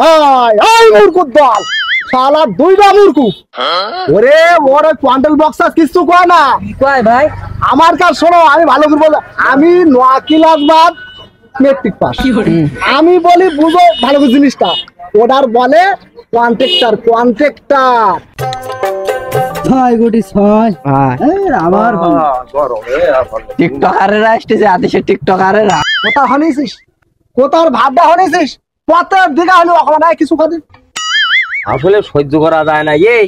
High high মুরকুর দল শালা দুইটা মুরকু ওরে ওরে কোয়ান্টাল বক্সাস কিছু কয় না কয় ভাই আমার কাছে শোনো আমি ভালো করে বলবো আমি 9 ক্লাস বাদ মেট্রিক পাস আমি বলি বুঝো ভালো করে জিনিসটা ওটার বলে কন্ট্রাক্টর ছয় কোটি ছয় আমার টিকটকারেরা আসতেছে আদেশে টিকটকারেরা কোথা হনিছিস কোথার ভাবটা হনিছিস পথের দিকে হলো ওখানে কিছু খাদি আসলে সহ্য করা যায় না এই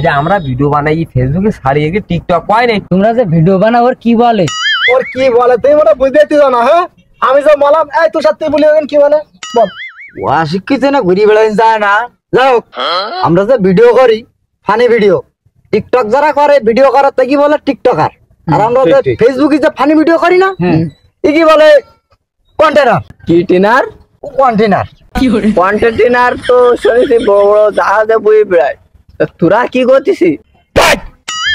যে আমরা ভিডিও বানাই ফেসবুকে ছাড়িয়ে গিয়ে টিকটক কয় নাই তোমরা যে ভিডিও বানাও ওর কি বলে ওর কি বলে তুই ওটা বুঝতে দিও না হ্যাঁ আমি যে বললাম এই তোর সাথে বলি কি বলে বল ও শিক্ষিত না ঘুরি বেড়াই যায় না যাও আমরা যে ভিডিও করি ফানি ভিডিও টিকটক যারা করে ভিডিও করার তা কি বলে টিকটকার আর আমরা যে ফেসবুকে যে ফানি ভিডিও করি না ই কি বলে কন্টেনার কি টিনার কন্টেনার কন্টেনার তো শুনেছি বড় বড় জাহাজে বই বেড়ায় তোরা কি করতেছিস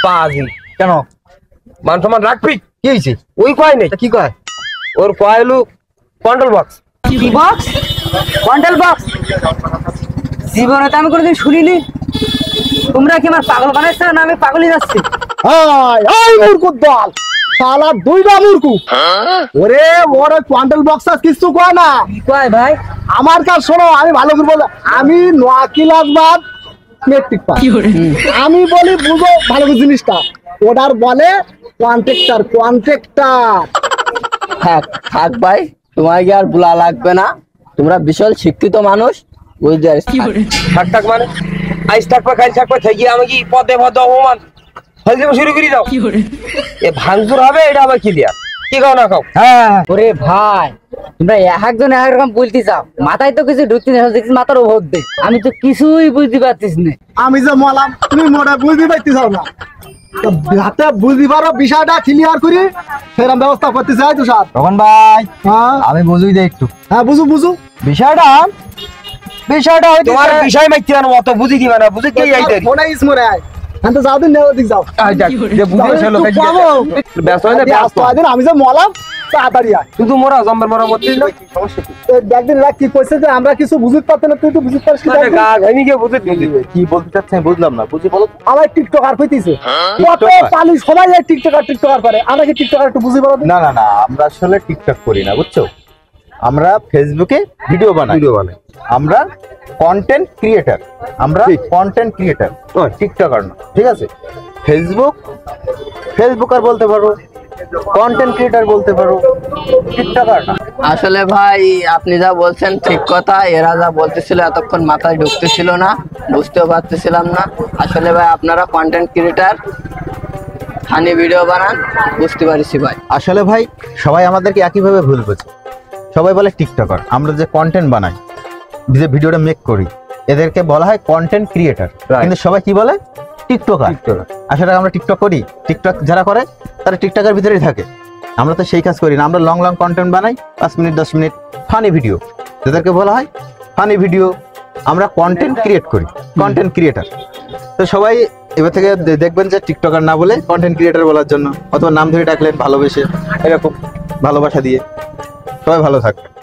পাজি কেন মান সম্মান রাখবি কি হয়েছে ওই কয় নেই কি কয় ওর কয়লু কন্ট্রোল বক্স কি বক্স কন্ট্রোল বক্স জীবনে তো আমি কোনোদিন শুনিনি তোমরা কি আমার পাগল বানাইছো না আমি পাগলই যাচ্ছি হাই হাই মুরকুর দল শালা দুইটা মুরকু ওরে ওরে কোয়ান্টাল বক্সাস কিছু কয় না কয় ভাই আমার কাছে শোনো আমি ভালো করে বলবো আমি 9 ক্লাস বাদ মেট্রিক পাস আমি বলি বুঝো ভালো করে জিনিসটা ওটার বলে কন্ট্রাক্টর থাক ভাই তোমাকে আর বলা লাগবে না তোমরা বিশাল শিক্ষিত মানুষ বুঝতে থাক মানে আইস থাকবা খাইল থাকবা থেকে আমি কি পদে পদে অপমান হলদিমা শুরু করে দাও এ ভাঙচুর হবে এটা আবার কি দিয়া কি খাও না খাও হ্যাঁ ওরে ভাই তোমরা একজন এক রকম বলতে চাও মাথায় তো কিছু ঢুকতে না দেখছিস মাথার ভোট দে আমি তো কিছুই বুঝতে পারছিস না আমি যে মলাম তুমি মোটা বুঝতে পারতেছ না হাতে বুঝতে পারো বিষয়টা ক্লিয়ার করি সেরকম ব্যবস্থা করতে চাই তো স্যার তখন ভাই হ্যাঁ আমি বুঝুই দে একটু হ্যাঁ বুঝু বিষয়টা হয়তো তোমার বিষয় মাইতে না মত বুঝি দিবা না বুঝি কি আইতারি ফোনে ইসমরে আয় তো যাও দিন নেও দিক যাও যে বুঝে ছিল ব্যস্ত হয় না ব্যস্ত দিন আমি যে মলাম তাড়াতাড়ি আয় শুধু মোরা জম্বের মোরা মত না সমস্যা কি একদিন রাখ কি কইছে যে আমরা কিছু বুঝতে পারতে না তুই তো বুঝতে পারছিস আরে গা আমি কি বুঝতে কি বলতে চাচ্ছেন বুঝলাম না বুঝি বলো আমার টিকটকার কইতিছে কত পালি সবাই টিকটকার করে আমরা কি টিকটকার একটু বুঝি বলো না আমরা আসলে টিকটক করি না বুঝছো আমরা ফেসবুকে ভিডিও বানাই আমরা কন্টেন্ট ক্রিয়েটর টিকটকার না ঠিক আছে ফেসবুকার বলতে পারো কন্টেন্ট ক্রিয়েটর বলতে পারো টিকটকার না আসলে ভাই আপনি যা বলছেন ঠিক কথা এরা যা বলতেছিল এতক্ষণ মাথায় ঢুকতেছিল না বুঝতেও পারতেছিলাম না আসলে ভাই আপনারা কন্টেন্ট ক্রিয়েটর ফানি ভিডিও বানান বুঝতে পারছি ভাই আসলে ভাই সবাই আমাদেরকে একইভাবে ভুল বোঝে সবাই বলে টিকটকার আমরা যে কন্টেন্ট বানাই যে ভিডিওটা মেক করি এদেরকে বলা হয় কন্টেন্ট ক্রিয়েটর কিন্তু সবাই কি বলে টিকটকার আসলে আমরা টিকটক করি টিকটক যারা করে তারা টিকটকের ভিতরেই থাকে আমরা তো সেই কাজ করি না আমরা লং কন্টেন্ট বানাই 5 মিনিট 10 মিনিট ফানি ভিডিও যাদেরকে বলা হয় ফানি ভিডিও আমরা কন্টেন্ট ক্রিয়েট করি কন্টেন্ট ক্রিয়েটর তো সবাই এবার থেকে দেখবেন যে টিকটকার না বলে কন্টেন্ট ক্রিয়েটর বলার জন্য অথবা নাম ধরে ডাকলেন ভালোবেসে এরকম ভালোবাসা দিয়ে সবাই ভালো থাকবে।